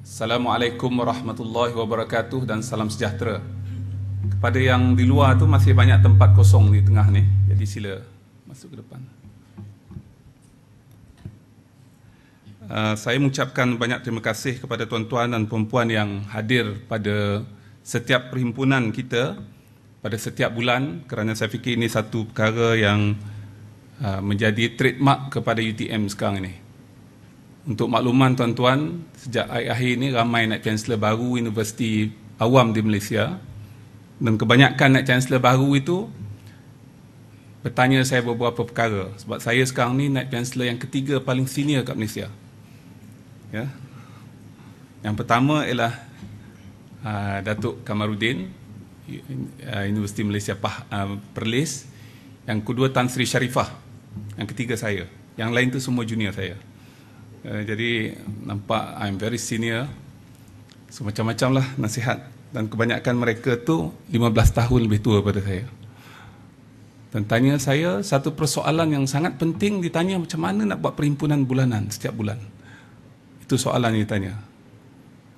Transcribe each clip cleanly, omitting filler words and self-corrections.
Assalamualaikum warahmatullahi wabarakatuh dan salam sejahtera. Kepada yang di luar tu masih banyak tempat kosong di tengah ni, jadi sila masuk ke depan. Saya mengucapkan banyak terima kasih kepada tuan-tuan dan puan-puan yang hadir pada setiap perhimpunan kita pada setiap bulan, kerana saya fikir ini satu perkara yang menjadi trademark kepada UTM sekarang ini. Untuk makluman tuan-tuan, sejak akhir-akhir ini ramai Naib Chancellor baru Universiti Awam di Malaysia, dan kebanyakan Naib Chancellor baru itu bertanya saya beberapa perkara, sebab saya sekarang ni Naib Chancellor yang ketiga paling senior kat Malaysia. Ya. Yang pertama ialah Datuk Kamarudin, Universiti Malaysia Perlis. Yang kedua Tan Sri Sharifah. Yang ketiga saya. Yang lain tu semua junior saya. Jadi nampak I'm very senior. So macam-macam lah nasihat. Dan kebanyakan mereka tu 15 tahun lebih tua daripada saya. Dan tanya saya satu persoalan yang sangat penting, ditanya macam mana nak buat perhimpunan bulanan setiap bulan. Itu soalan yang ditanya.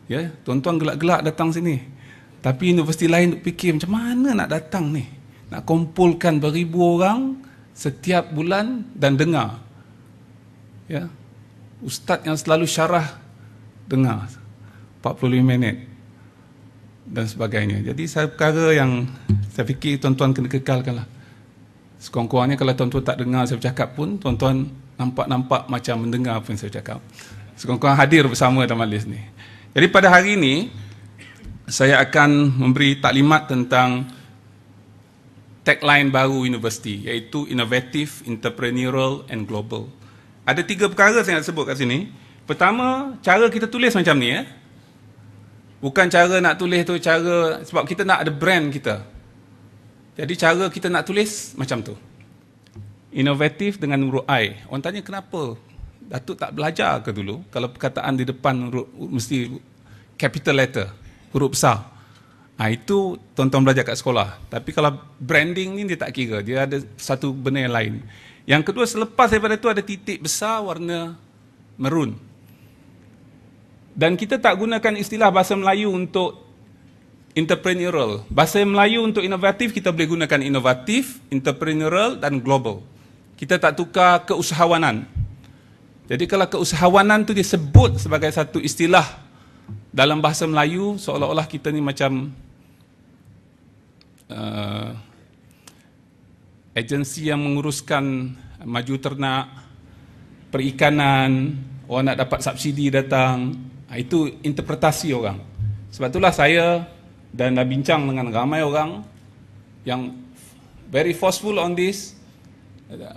Ya, tuan-tuan gelak-gelak datang sini. Tapi universiti lain fikir macam mana nak datang ni. Nak kumpulkan beribu orang setiap bulan dan dengar. Ya. Ustaz yang selalu syarah dengar 45 minit dan sebagainya. Jadi saya perkara yang saya fikir tuan-tuan kena kekalkan lah. Sekurang-kurangnya kalau tuan-tuan tak dengar saya bercakap pun, tuan-tuan nampak-nampak macam mendengar apa yang saya cakap. Sekurang-kurang hadir bersama dalam majlis ni. Jadi pada hari ini saya akan memberi taklimat tentang tagline baru universiti, iaitu Innovative, Entrepreneurial and Global. Ada 3 perkara saya nak sebut kat sini. Pertama, cara kita tulis macam ni ya. Bukan cara nak tulis tu cara, sebab kita nak ada brand kita. Jadi cara kita nak tulis macam tu. Inovatif dengan huruf I. Orang tanya kenapa? Datuk tak belajar ke dulu? Kalau perkataan di depan mesti capital letter, huruf besar. Itu tuan-tuan belajar kat sekolah. Tapi kalau branding ni dia tak kira. Dia ada satu benda yang lain. Yang kedua, selepas daripada itu ada titik besar warna merun. Dan kita tak gunakan istilah bahasa Melayu untuk entrepreneurial. Bahasa Melayu untuk inovatif kita boleh gunakan inovatif, entrepreneurial dan global. Kita tak tukar keusahawanan. Jadi kalau keusahawanan tu disebut sebagai satu istilah dalam bahasa Melayu, seolah-olah kita ni macam agensi yang menguruskan maju ternak, perikanan, orang nak dapat subsidi datang. Itu interpretasi orang. Sebab itulah saya dan dah bincang dengan ramai orang yang very forceful on this.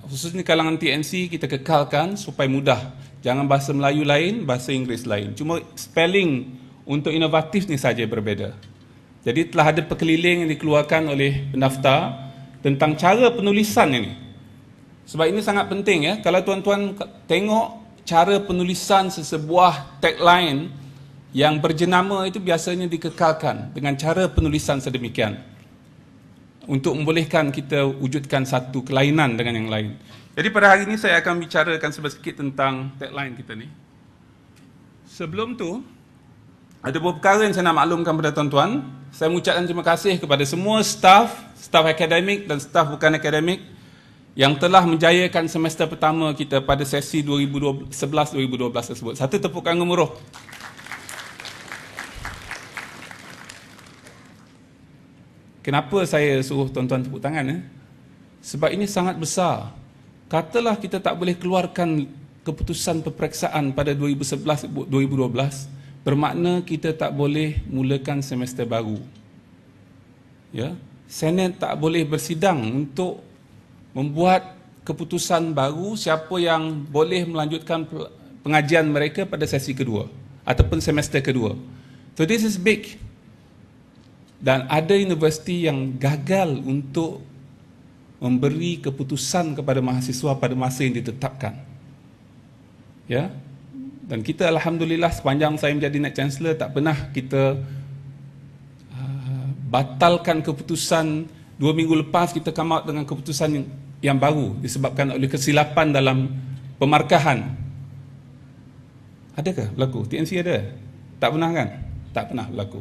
Khususnya kalangan TNC kita kekalkan supaya mudah. Jangan bahasa Melayu lain, bahasa Inggeris lain. Cuma spelling untuk inovatif ni saja berbeza. Jadi telah ada perkeliling yang dikeluarkan oleh pendaftar tentang cara penulisan ini. Sebab ini sangat penting ya. Kalau tuan-tuan tengok cara penulisan sesebuah tagline yang berjenama itu biasanya dikekalkan dengan cara penulisan sedemikian untuk membolehkan kita wujudkan satu kelainan dengan yang lain. Jadi pada hari ini saya akan bicarakan sedikit tentang tagline kita ni. Sebelum tu, ada beberapa perkara yang saya nak maklumkan kepada tuan-tuan. Saya mengucapkan terima kasih kepada semua staf akademik dan staf bukan akademik yang telah menjayakan semester pertama kita pada sesi 2011-2012 tersebut. Satu tepukan gemuruh. Kenapa saya suruh tuan-tuan tepuk tangan? Sebab ini sangat besar. Katalah kita tak boleh keluarkan keputusan peperiksaan pada 2011-2012, bermakna kita tak boleh mulakan semester baru. Ya, Senat tak boleh bersidang untuk membuat keputusan baru siapa yang boleh melanjutkan pengajian mereka pada sesi kedua ataupun semester kedua. So this is big. Dan ada universiti yang gagal untuk memberi keputusan kepada mahasiswa pada masa yang ditetapkan. Ya. Dan kita alhamdulillah sepanjang saya menjadi Naib Chancellor tak pernah kita batalkan keputusan. 2 minggu lepas kita come out dengan keputusan yang baru disebabkan oleh kesilapan dalam pemarkahan. Adakah berlaku? TNC ada? Tak pernah kan? Tak pernah berlaku.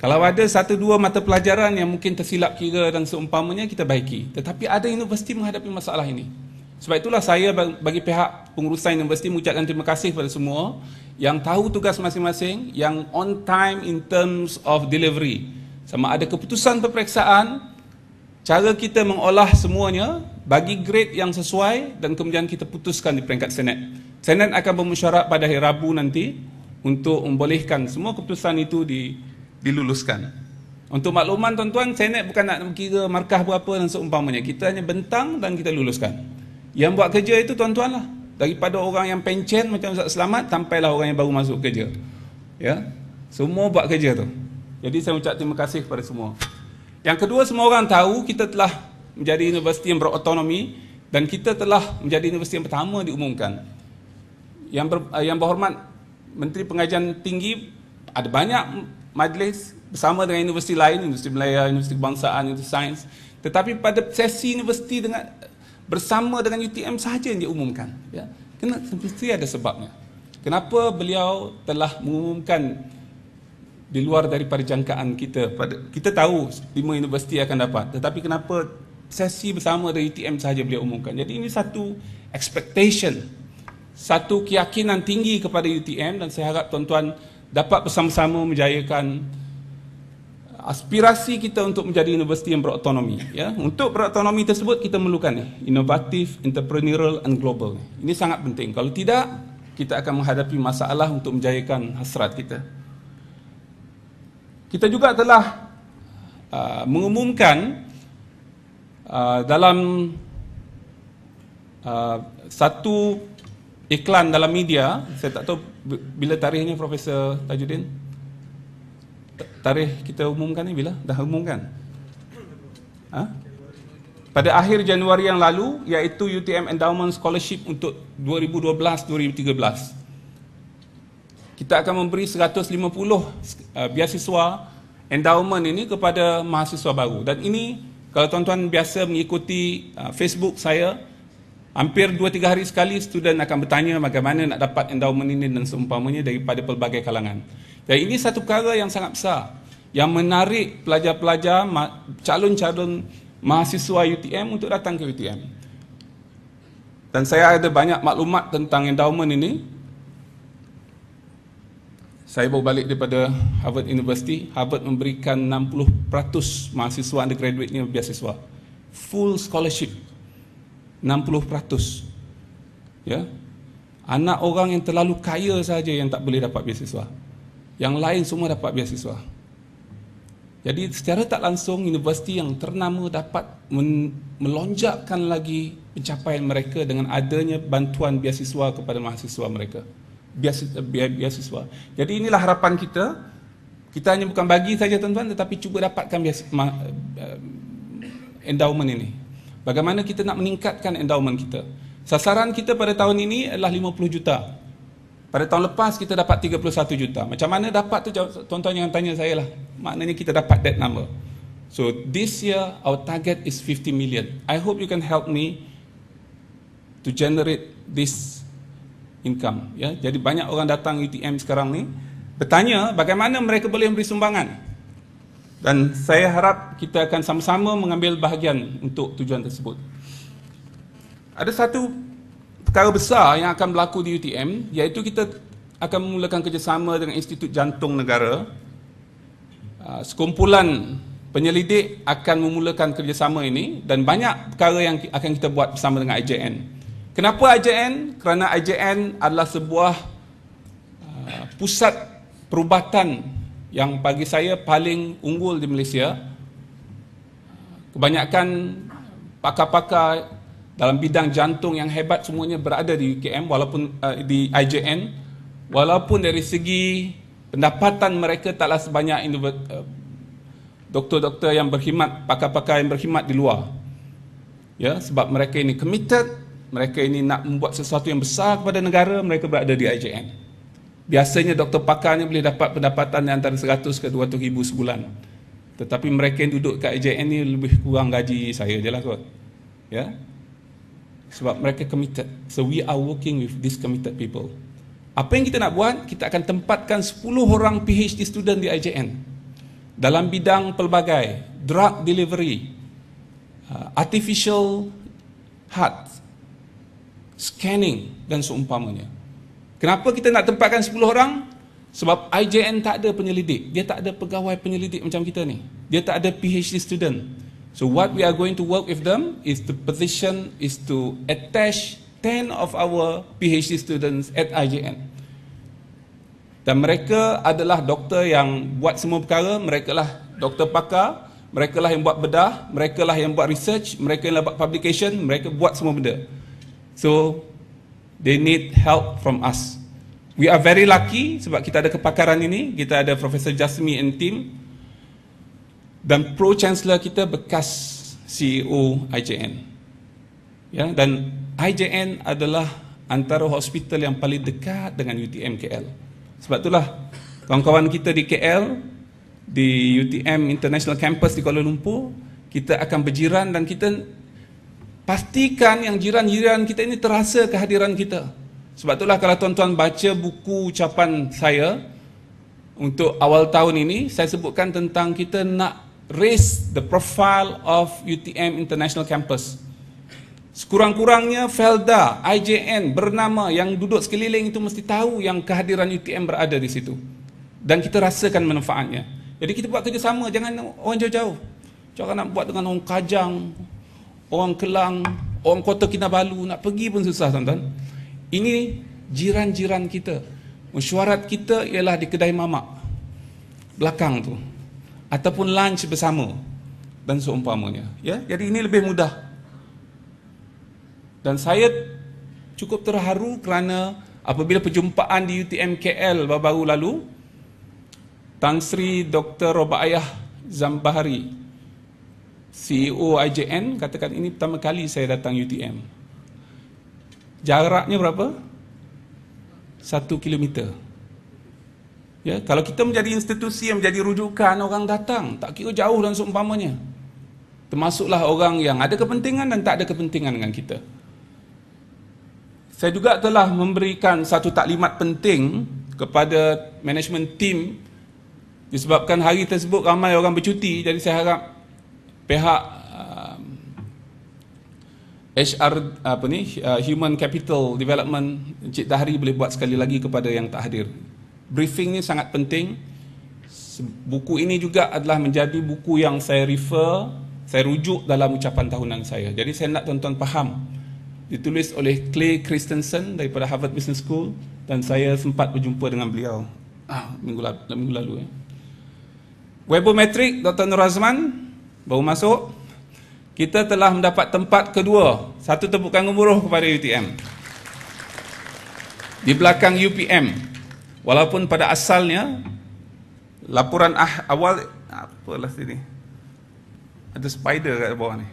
Kalau ada satu dua mata pelajaran yang mungkin tersilap kira dan seumpamanya, kita baiki. Tetapi ada universiti menghadapi masalah ini. Sebab itulah saya bagi pihak pengurusan universiti mengucapkan terima kasih kepada semua yang tahu tugas masing-masing, yang on time in terms of delivery. Sama ada keputusan peperiksaan, cara kita mengolah semuanya, bagi grade yang sesuai dan kemudian kita putuskan di peringkat Senat. Senat akan bermesyuarat pada hari Rabu nanti untuk membolehkan semua keputusan itu diluluskan. Untuk makluman tuan-tuan, Senat bukan nak kira markah berapa dan seumpamanya. Kita hanya bentang dan kita luluskan. Yang buat kerja itu tuan-tuan lah. Daripada orang yang pencen macam Ustaz Selamat, sampailah orang yang baru masuk kerja. Ya, semua buat kerja tu. Jadi saya ucap terima kasih kepada semua. Yang kedua, semua orang tahu kita telah menjadi universiti yang berotonomi dan kita telah menjadi universiti yang pertama diumumkan. Yang berhormat Menteri Pengajian Tinggi, ada banyak majlis bersama dengan universiti lain, Universiti Malaya, Universiti Kebangsaan, Universiti Sains. Tetapi pada sesi universiti bersama dengan UTM sahaja yang diumumkan. Ya. Mesti ada sebabnya. Kenapa beliau telah mengumumkan di luar daripada jangkaan kita? Kita tahu 5 universiti akan dapat, tetapi kenapa sesi bersama dengan UTM sahaja beliau umumkan? Jadi ini satu expectation, satu keyakinan tinggi kepada UTM, dan saya harap tuan-tuan dapat bersama-sama menjayakan aspirasi kita untuk menjadi universiti yang berotonomi. Ya, untuk berotonomi tersebut kita memerlukan inovatif, entrepreneurial and global. Ini sangat penting. Kalau tidak, kita akan menghadapi masalah untuk menjayakan hasrat kita. Kita juga telah mengumumkan dalam satu iklan dalam media, saya tak tahu bila tarikhnya Profesor Tajuddin. Tarikh kita umumkan ni bila? Dah umumkan? Pada akhir Januari yang lalu, iaitu UTM Endowment Scholarship untuk 2012-2013. Kita akan memberi 150 beasiswa endowment ini kepada mahasiswa baru. Dan ini, kalau tuan-tuan biasa mengikuti Facebook saya, hampir 2-3 hari sekali student akan bertanya bagaimana nak dapat endowment ini dan seumpamanya daripada pelbagai kalangan. Dan ini satu perkara yang sangat besar yang menarik pelajar-pelajar, calon-calon mahasiswa UTM untuk datang ke UTM. Dan saya ada banyak maklumat tentang endowment ini. Saya baru balik daripada Harvard University. Harvard memberikan 60% mahasiswa undergraduate-nya beasiswa. Full scholarship. 60%. Ya. Anak orang yang terlalu kaya saja yang tak boleh dapat beasiswa. Yang lain semua dapat beasiswa. Jadi secara tak langsung universiti yang ternama dapat melonjakkan lagi pencapaian mereka dengan adanya bantuan beasiswa kepada mahasiswa mereka. Beasiswa. Jadi inilah harapan kita. Kita hanya bukan bagi saja tuan-tuan, tetapi cuba dapatkan endowment ini. Bagaimana kita nak meningkatkan endowment kita? Sasaran kita pada tahun ini adalah 50 juta. Pada tahun lepas kita dapat 31 juta. Macam mana dapat tu, tuan-tuan jangan tanya saya lah. Maknanya kita dapat that number. So this year our target is 50 million. I hope you can help me to generate this income. Ya, jadi banyak orang datang UTM sekarang ni bertanya bagaimana mereka boleh memberi sumbangan. Dan saya harap kita akan sama-sama mengambil bahagian untuk tujuan tersebut. Ada satu perkara besar yang akan berlaku di UTM, iaitu kita akan memulakan kerjasama dengan Institut Jantung Negara. Sekumpulan penyelidik akan memulakan kerjasama ini dan banyak perkara yang akan kita buat bersama dengan IJN. Kenapa IJN? Kerana IJN adalah sebuah pusat perubatan yang bagi saya paling unggul di Malaysia. Kebanyakan pakar-pakar dalam bidang jantung yang hebat semuanya berada di UKM, walaupun di IJN, walaupun dari segi pendapatan mereka taklah sebanyak doktor-doktor yang berkhidmat, pakar-pakar yang berkhidmat di luar. Ya, sebab mereka ini committed, mereka ini nak membuat sesuatu yang besar kepada negara, mereka berada di IJN. Biasanya doktor pakarnya boleh dapat pendapatan antara 100 ke 200 ribu sebulan. Tetapi mereka yang duduk kat IJN ni lebih kurang gaji saya je lah kot. Ya. Sebab mereka committed. So we are working with these committed people. Apa yang kita nak buat? Kita akan tempatkan 10 orang PhD student di IJN dalam bidang pelbagai, drug delivery, artificial heart, scanning dan seumpamanya. Kenapa kita nak tempatkan 10 orang? Sebab IJN tak ada penyelidik. Dia tak ada pegawai penyelidik macam kita ni. Dia tak ada PhD student. So what we are going to work with them is to attach 10 of our PhD students at IJN. Dan mereka adalah doktor yang buat semua perkara, mereka lah doktor pakar, mereka lah yang buat bedah, mereka lah yang buat research, mereka yang buat publication, mereka buat semua benda. So they need help from us. We are very lucky sebab kita ada kepakaran ini, kita ada Professor Jasmi and team, dan Pro Chancellor kita bekas CEO IJN. Ya, dan IJN adalah antara hospital yang paling dekat dengan UTM KL. Sebab itulah kawan-kawan kita di KL, di UTM International Campus di Kuala Lumpur, kita akan berjiran dan kita pastikan yang jiran-jiran kita ini terasa kehadiran kita. Sebab itulah kalau tuan-tuan baca buku ucapan saya untuk awal tahun ini, saya sebutkan tentang kita nak raise the profile of UTM International Campus. Sekurang-kurangnya Felda, IJN, bernama yang duduk sekeliling itu mesti tahu yang kehadiran UTM berada di situ. Dan kita rasakan manfaatnya. Jadi kita buat kerjasama, jangan orang jauh-jauh. Jangan nak buat dengan orang Kajang, orang Kelang, orang Kota Kinabalu, nak pergi pun susah tuan-tuan. Ini jiran-jiran kita. Mesyuarat kita ialah di kedai mamak belakang tu, ataupun lunch bersama dan seumpamanya. Ya, jadi ini lebih mudah. Dan saya cukup terharu kerana apabila perjumpaan di UTM KL baru-baru lalu, Tan Sri Dr. Robaayah Zambahari, CEO IJN, katakan ini pertama kali saya datang UTM. Jaraknya berapa? 1 kilometer. Ya, kalau kita menjadi institusi yang menjadi rujukan, orang datang, tak kira jauh dan seumpamanya. Termasuklah orang yang ada kepentingan dan tak ada kepentingan dengan kita. Saya juga telah memberikan satu taklimat penting kepada management team disebabkan hari tersebut ramai orang bercuti, jadi saya harap pihak HR Human Capital Development Encik Dahri boleh buat sekali lagi kepada yang tak hadir. Briefing ni sangat penting. Buku ini juga adalah menjadi buku yang saya rujuk dalam ucapan tahunan saya. Jadi saya nak tuan-tuan faham. Ditulis oleh Clay Christensen daripada Harvard Business School dan saya sempat berjumpa dengan beliau minggu lalu. Webometric Dr. Nur Azman baru masuk. Kita telah mendapat tempat kedua. Satu tepukan gemuruh kepada UTM. Di belakang UPM. Walaupun pada asalnya laporan awal apalah sini. Ada spider kat bawah ni.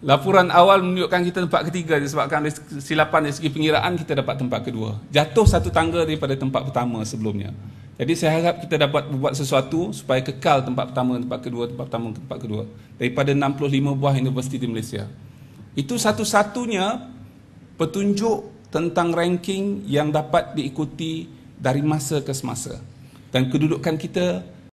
Laporan awal menunjukkan kita tempat ketiga disebabkan silapan dari segi pengiraan kita dapat tempat kedua. Jatuh satu tangga daripada tempat pertama sebelumnya. Jadi saya harap kita dapat membuat sesuatu supaya kekal tempat pertama, tempat kedua, tempat pertama, tempat kedua. Daripada 65 buah universiti di Malaysia. Itu satu-satunya petunjuk tentang ranking yang dapat diikuti dari masa ke semasa. Dan kedudukan kita